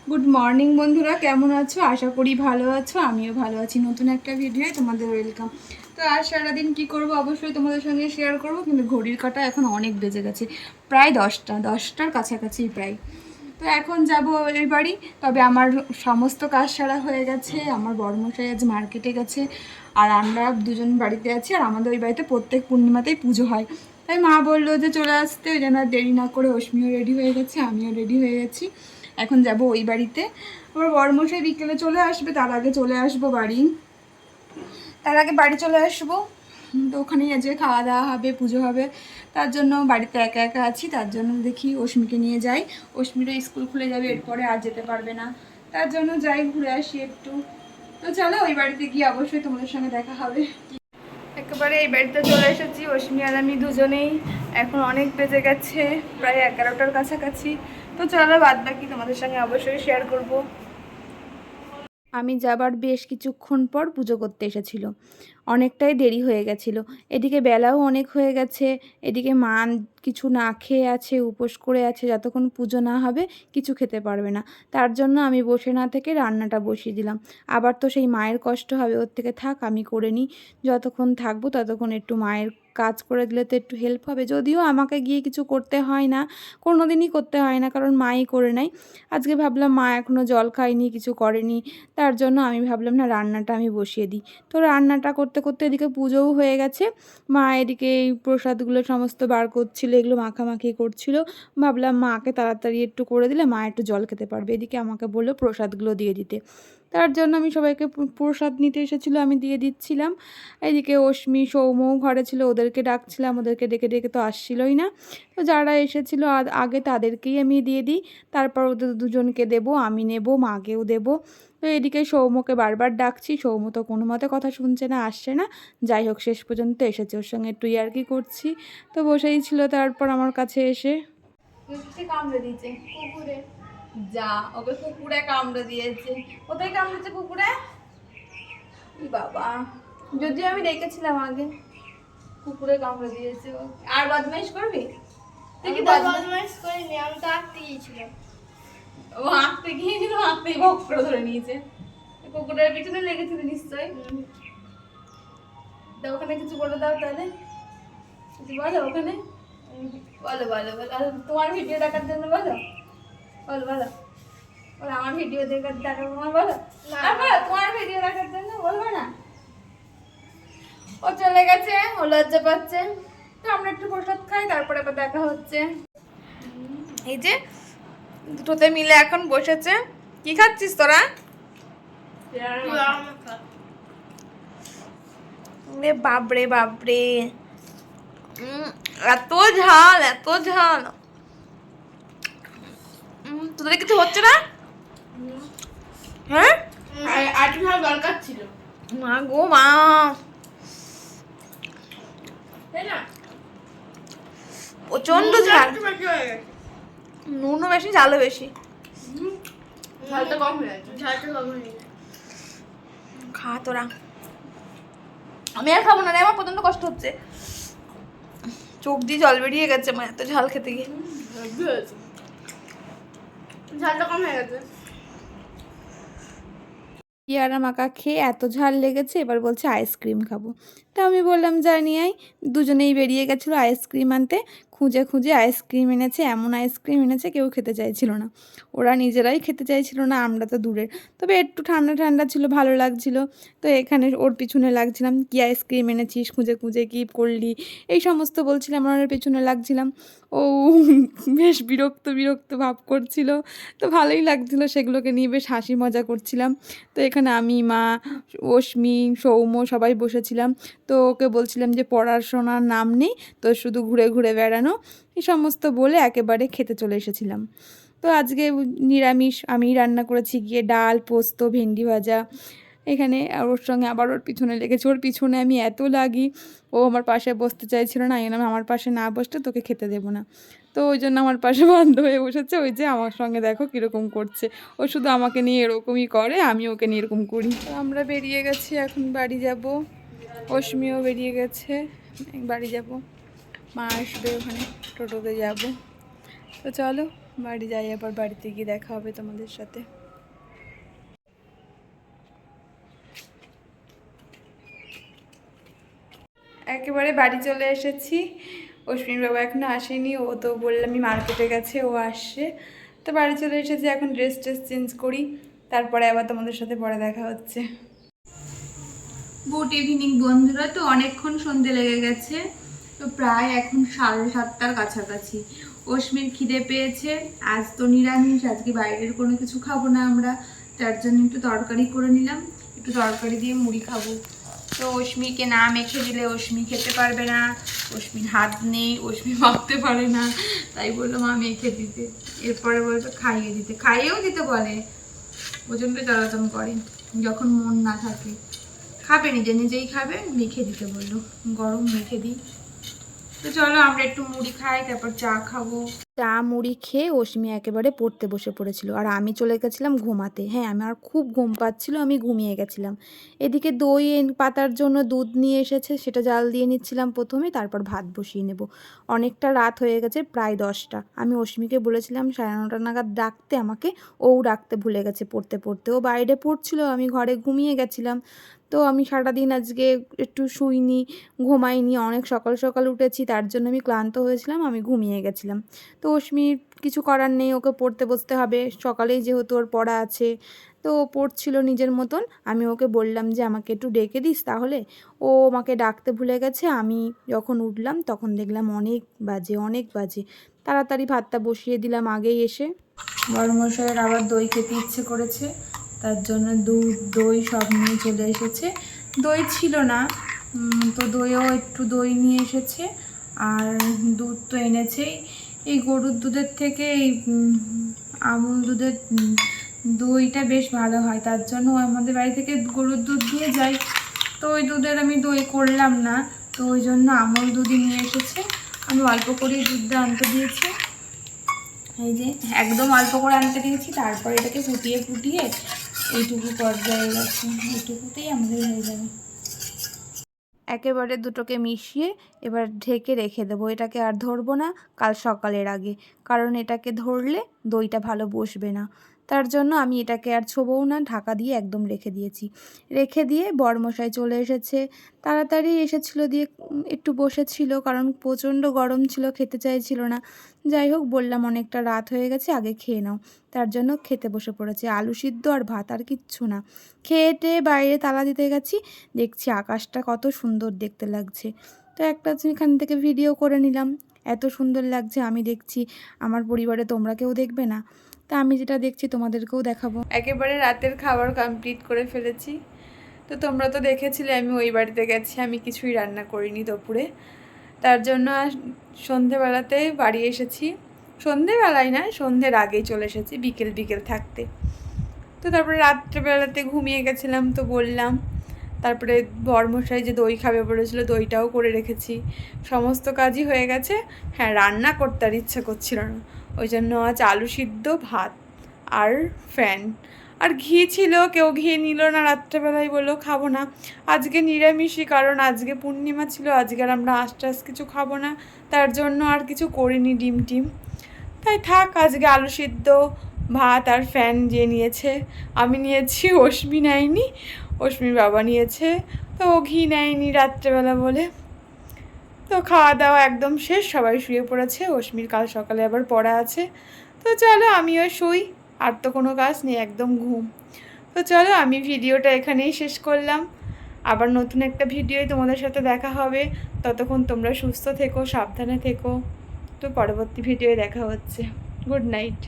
Good morning বন্ধুরা, কেমন আছো? আশা করি ভালো আছো। আমিও ভালো আছি। নতুন একটা ভিডিওয় তোমাদের ওয়েলকাম। তো আজ সারাদিন কী করবো অবশ্যই তোমাদের সঙ্গে শেয়ার করব, কিন্তু ঘড়ির কাঁটা এখন অনেক বেজে গেছে, প্রায় 10টার কাছাকাছি প্রায়। তো এখন যাব ওই বাড়ি। তবে আমার সমস্ত কাজ সারা হয়ে গেছে। আমার বড়মশাই আজ মার্কেটে গেছে, আর আমরা দুজন বাড়িতে আছি। আর আমাদের ওই বাড়িতে প্রত্যেক পূর্ণিমাতেই পুজো হয়, তাই মা বললো যে চলে আসতে, ওই জন্য দেরি না করে অশ্মিও রেডি হয়ে গেছে, আমিও রেডি হয়ে গেছি। এখন যাব ওই বাড়িতে। আমার বড়মশাই বিকেলে চলে আসবে, তার আগে চলে আসবো বাড়ি, তার আগে বাড়ি চলে আসবো। তো ওখানেই আজকে খাওয়া দাওয়া হবে, পুজো হবে। তার জন্য বাড়িতে একা একা আছি, তার জন্য দেখি অশ্মিকে নিয়ে যাই। অশ্মিরও স্কুল খুলে যাবে, এরপরে আর যেতে পারবে না, তার জন্য যাই, ঘুরে আসি একটু। তো চলো ওই বাড়িতে গিয়ে অবশ্যই তোমাদের সঙ্গে দেখা হবে। একেবারে এই বাড়িতে চলে এসেছি, অশ্মি আর আমি দুজনেই। এখন অনেক বেজে গেছে, প্রায় 11টার কাছাকাছি। তো চলো বাদ বাকি তোমাদের সঙ্গে অবশ্যই শেয়ার করব। আমি যাবার বেশ কিছুক্ষণ পর পুজো করতে এসেছিল, অনেকটাই দেরি হয়ে গেছিলো। এদিকে বেলাও অনেক হয়ে গেছে, এদিকে মা কিছু না খেয়ে আছে, উপোস করে আছে, যতক্ষণ পুজো না হবে কিছু খেতে পারবে না। তার জন্য আমি বসে না থেকে রান্নাটা বসিয়ে দিলাম। আবার তো সেই মায়ের কষ্ট হবে, ওর থেকে থাক আমি করে নিই। যতক্ষণ থাকবো ততক্ষণ একটু মায়ের কাজ করে দিলে তো একটু হেল্প হবে। যদিও আমাকে গিয়ে কিছু করতে হয় না, কোনো দিনই করতে হয় না, কারণ মাই করে নেয়। আজকে ভাবলাম মা এখনও জল খায়নি, কিছু করেনি, তার জন্য আমি ভাবলাম না রান্নাটা আমি বসিয়ে দিই। তো রান্নাটা করতে করতে এদিকে পুজোও হয়ে গেছে। মা এদিকে এই প্রসাদগুলো সমস্ত বার করছিল, এগুলো মাখামাখি করছিল। ভাবলাম মাকে তাড়াতাড়ি একটু করে দিলে মা একটু জল খেতে পারবে। এদিকে আমাকে বললো প্রসাদগুলো দিয়ে দিতে, তার জন্য আমি সবাইকে প্রসাদ নিতে এসেছিলো, আমি দিয়ে দিচ্ছিলাম। এদিকে অশ্মি সৌমও ঘরে ছিল, ওদেরকে ডাকছিলাম, ওদেরকে ডেকে ডেকে তো আসছিলই না। তো যারা এসেছিলো আগে তাদেরকেই আমি দিয়ে দিই, তারপর ওদের দুজনকে দেবো, আমি নেব, মাকেও দেবো। তো এদিকে সৌম্যকে বারবার ডাকছি, সৌম্য তো কোনো মতে কথা শুনছে না, আসছে না। যাই হোক শেষ পর্যন্ত এসেছে, ওর সঙ্গে একটু ইয়ার্কি করছি। তো বসেই ছিল, তারপর আমার কাছে এসে কামড়ে দিয়েছে কুকুরে। যা, ওকে কুকুরে কামড়ে দিয়েছে। কোথায় কামড়েছে কুকুরে? বাবা, যদিও আমি দেখেছিলাম আগে, কুকুরে কামড়ে দিয়েছে। আর বদমাইশ করবি? তুই কি বদমাইশ করিনি, আমি তো আঁকতে গিয়েছিলাম। ও আঁকতে গিয়েছিল, আঁকতেই ভোগ করে ধরে নিয়েছে। কুকুরের পিছনে লেগেছিল নিশ্চয়ই। তা ওখানে কিছু বলে দাও তাহলে, কিছু বলো ওখানে। বলো বলো বলো, তোমার ভিডিও দেখার জন্য বলো, বলো বলো বলো, আমার ভিডিও দেখার তোমার বলো, তোমার ভিডিও দেখার জন্য বলবো না। ও চলে গেছে, ও লজ্জা পাচ্ছে। তো আমরা একটু প্রসাদ খাই, তারপরে আবার দেখা হচ্ছে। এই যে দুটোতে মিলে এখন বসেছে। কি খাচ্ছিস তোরা? বাপরে বাপরে, এত ঝাল, এত ঝাল। তোদের কিছু হচ্ছে না? হ্যাঁ, আর একটু ঝাল দরকার ছিল। মা গো মা, তাই না? প্রচন্ড ঝাল। বেশি হয়ে গেছে। নুনও বেশি, ঝালও বেশি। ঝালটা কম হয়ে গেছে, ঝালটা কম হয়ে গেছে। খা তোরা, আমি আর খাবো না রে, আমার প্রচন্ড কষ্ট হচ্ছে, চোখ দিয়ে জল বেরিয়ে গেছে মা এত ঝাল খেতে গিয়ে। ঝালটা কম হয়ে গেছে। পেয়ারা মাখা খেয়ে এত ঝাল লেগেছে, এবার বলছে আইসক্রিম খাবো। তা আমি বললাম যা নিয়ে আয়। দুজনেই বেরিয়ে গেছিলো আইসক্রিম আনতে, খুঁজে খুঁজে আইসক্রিম এনেছে, এমন আইসক্রিম এনেছে কেউ খেতে চাইছিল না। ওরা নিজেরাই খেতে চাইছিল না, আমরা তো দূরের। তবে একটু ঠান্ডা ঠান্ডা ছিল, ভালো লাগছিল। তো এখানে ওর পিছনে লাগছিলাম, কি আইসক্রিম এনেছিস, খুঁজে খুঁজে কী করলি, এই সমস্ত বলছিলাম, ওর পিছনে লাগছিলাম। ও বেশ বিরক্ত বিরক্ত ভাব করছিল। তো ভালোই লাগছিল, সেগুলোকে নিয়ে বেশ হাসি মজা করছিলাম। তো এখানে আমি, মা, অশ্মি, সৌম্য সবাই বসেছিলাম। তো ওকে বলছিলাম যে পড়াশোনার নাম নেই, তো শুধু ঘুরে ঘুরে বেড়ানো, এই সমস্ত বলে একেবারে খেতে চলে এসেছিলাম। তো আজকে নিরামিষ, আমি রান্না করেছি গিয়ে ডাল, পোস্ত, ভেন্ডি ভাজা। এখানে আর ওর সঙ্গে আবার ওর পিছনে লেগেছে, ওর পিছনে আমি এত লাগি, ও আমার পাশে বসতে চাইছিল না, এই জন্য আমার পাশে না বসতে তোকে খেতে দেবো না। তো ওই জন্য আমার পাশে বন্ধ হয়ে বসেছে। ওই যে আমার সঙ্গে দেখো কীরকম করছে, ও শুধু আমাকে নিয়ে এরকমই করে, আমি ওকে নিয়ে এরকম করি। তো আমরা বেরিয়ে গেছি, এখন বাড়ি যাব। অশ্মিও বেরিয়ে গেছে, বাড়ি যাব। মা আসবে, ওখানে টোটোতে যাব। তো চলো বাড়ি যাই, আবার বাড়িতে গিয়ে দেখা হবে তোমাদের সাথে। একেবারে বাড়ি চলে এসেছি। অশ্বিনীর বাবা এখনো আসেনি, ও তো বললামই মার্কেটে গেছে, ও আসছে। তো বাড়ি চলে এসেছি, এখন ড্রেস চেঞ্জ করি, তারপরে আবার তোমাদের সাথে পরে দেখা হচ্ছে। গুড ইভিনিং বন্ধুরা। তো অনেকক্ষণ সন্ধে লেগে গেছে, তো প্রায় এখন 7:30টার কাছাকাছি। অশ্মির খিদে পেয়েছে, আজ তো নিরামিষ, আজকে বাইরের কোনো কিছু খাবো না আমরা, তার জন্য একটু তরকারি করে নিলাম, একটু তরকারি দিয়ে মুড়ি খাবো। তো অশ্মিকে না মেখে দিলে অশ্মি খেতে পারবে না, অশ্মির হাত নেই, অশ্মি মাখতে পারে না, তাই বললো মা মেখে দিতে। এরপরে বলতো খাইয়ে দিতে, খাইয়েও দিতে বলে, প্রচণ্ড জ্বালাতন করে যখন মন না থাকে। খাবে নিজে নিজেই খাবে, মেখে দিতে বললো, গরম মেখে দিই। তো চলো আমরা একটু মুড়ি খাই, তারপর চা খাবো। চা মুড়ি খেয়ে অশ্মি একেবারে পড়তে বসে পড়েছিল, আর আমি চলে গেছিলাম ঘুমাতে। হ্যাঁ, আমার খুব ঘুম পাচ্ছিল, আমি ঘুমিয়ে গেছিলাম। এদিকে দই পাতার জন্য দুধ নিয়ে এসেছে, সেটা জাল দিয়ে নিচ্ছিলাম প্রথমে, তারপর ভাত বসিয়ে নেব। অনেকটা রাত হয়ে গেছে, প্রায় 10টা। আমি অশ্মিকে বলেছিলাম 9:30 নাগাদ ডাকতে আমাকে, ও ডাকতে ভুলে গেছে পড়তে পড়তে। ও বাইরে পড়ছিল, আমি ঘরে ঘুমিয়ে গেছিলাম। তো আমি সারাদিন আজকে একটু শুইনি, ঘুমাইনি, অনেক সকাল সকাল উঠেছি, তার জন্য আমি ক্লান্ত হয়েছিলাম, আমি ঘুমিয়ে গেছিলাম। তো অশ্মির কিছু করার নেই, ওকে পড়তে বসতে হবে, সকালেই যেহেতু ওর পড়া আছে। তো ও পড়ছিল নিজের মতন, আমি ওকে বললাম যে আমাকে একটু ডেকে দিস তাহলে। ও আমাকে ডাকতে ভুলে গেছে। আমি যখন উঠলাম তখন দেখলাম অনেক বাজে। তাড়াতাড়ি ভাতটা বসিয়ে দিলাম আগেই এসে। বড়মশাইয়ের আবার দই খেতে ইচ্ছে করেছে, তার জন্য দুধ দই সব নিয়ে চলে এসেছে। দই ছিল না, তো একটু দই নিয়ে এসেছে, আর দুধ তো এনেছেই। এই গরুর দুধের থেকে এই আমুল দুধের দইটা বেশ ভালো হয়, তার জন্য আমাদের বাড়ি থেকে গরুর দুধ দিয়ে যায়। তো ওই দুধের আমি দই করলাম না, তো ওই জন্য আমুল দুধই নিয়ে এসেছে। আমি অল্প করেই দুধটা আনতে দিয়েছি, এই যে একদম অল্প করে আনতে দিয়েছি। তারপর এটাকে ফুটিয়ে এইটুকু পর্যায়ে গেছে, এইটুকুতেই আমাদের হয়ে যাবে। একেবারে দুটোকে মিশিয়ে এবার ঢেকে রেখে দেবো, এটাকে আর ধরবো না কাল সকালের আগে, কারণ এটাকে ধরলে দইটা ভালো বসবে না। তার জন্য আমি এটাকে আর ছোবও না, ঢাকা দিয়ে একদম রেখে দিয়ে বরমশাই চলে এসেছে। তাড়াতাড়ি এসেছিল, দিয়ে একটু বসেছিল, কারণ প্রচণ্ড গরম ছিল, খেতে চাইছিল না। যাই হোক, বললাম অনেকটা রাত হয়ে গেছে, আগে খেয়ে নাও, তার জন্য খেতে বসে পড়েছে। আলু সিদ্ধ আর ভাত, আর কিচ্ছু না। খেয়ে বাইরে তালা দিতে গেছি, দেখছি আকাশটা কত সুন্দর দেখতে লাগছে। তো একটা এখান থেকে ভিডিও করে নিলাম, এত সুন্দর লাগছে। আমি দেখছি আমার পরিবারে তোমরা কেউ দেখবে না, তা আমি যেটা দেখছি তোমাদেরকেও দেখাবো। একেবারে রাতের খাবার কমপ্লিট করে ফেলেছি। তো তোমরা তো দেখেছিলে আমি ওই বাড়িতে গেছি, আমি কিছুই রান্না করিনি দুপুরে, তার জন্য সন্ধেবেলাতে বাড়ি এসেছি। সন্ধেবেলায় না, সন্ধ্যের আগেই চলে এসেছি, বিকেল থাকতে। তো তারপরে রাত্রেবেলাতে ঘুমিয়ে গেছিলাম, তো বললাম। তারপরে বরমশাই যে দই খাবে বলেছিল, দইটাও করে রেখেছি, সমস্ত কাজই হয়ে গেছে। হ্যাঁ, রান্না করতে আর ইচ্ছা করছিল না, ওই জন্য আজ আলু সিদ্ধ, ভাত আর ফ্যান আর ঘি ছিল, কেউ ঘি নিল না, রাত্রেবেলায় বললো খাবো না। আজকে নিরামিষই, কারণ আজকে পূর্ণিমা ছিল, আজকে আর আমরা আঁশ কিছু খাবো না, তার জন্য আর কিছু করিনি, ডিম তাই থাক। আজকে আলু সিদ্ধ, ভাত আর ফ্যান যে নিয়েছে, আমি নিয়েছি, অশ্মি নেয়নি, অশ্মির বাবা নিয়েছে। তো ও ঘি নেয়নি রাত্রেবেলা বলে। তো খাওয়া দাওয়া একদম শেষ, সবাই শুয়ে পড়েছে, অশ্মির কাল সকালে আবার পড়া আছে। তো চলো আমিও শুই, আর তো কোনো কাজ নেই, একদম ঘুম। তো চলো আমি ভিডিওটা এখানেই শেষ করলাম, আবার নতুন একটা ভিডিওয় তোমাদের সাথে দেখা হবে। ততক্ষণ তোমরা সুস্থ থেকো, সাবধানে থেকো। তো পরবর্তী ভিডিওয়ে দেখা হচ্ছে। Good night.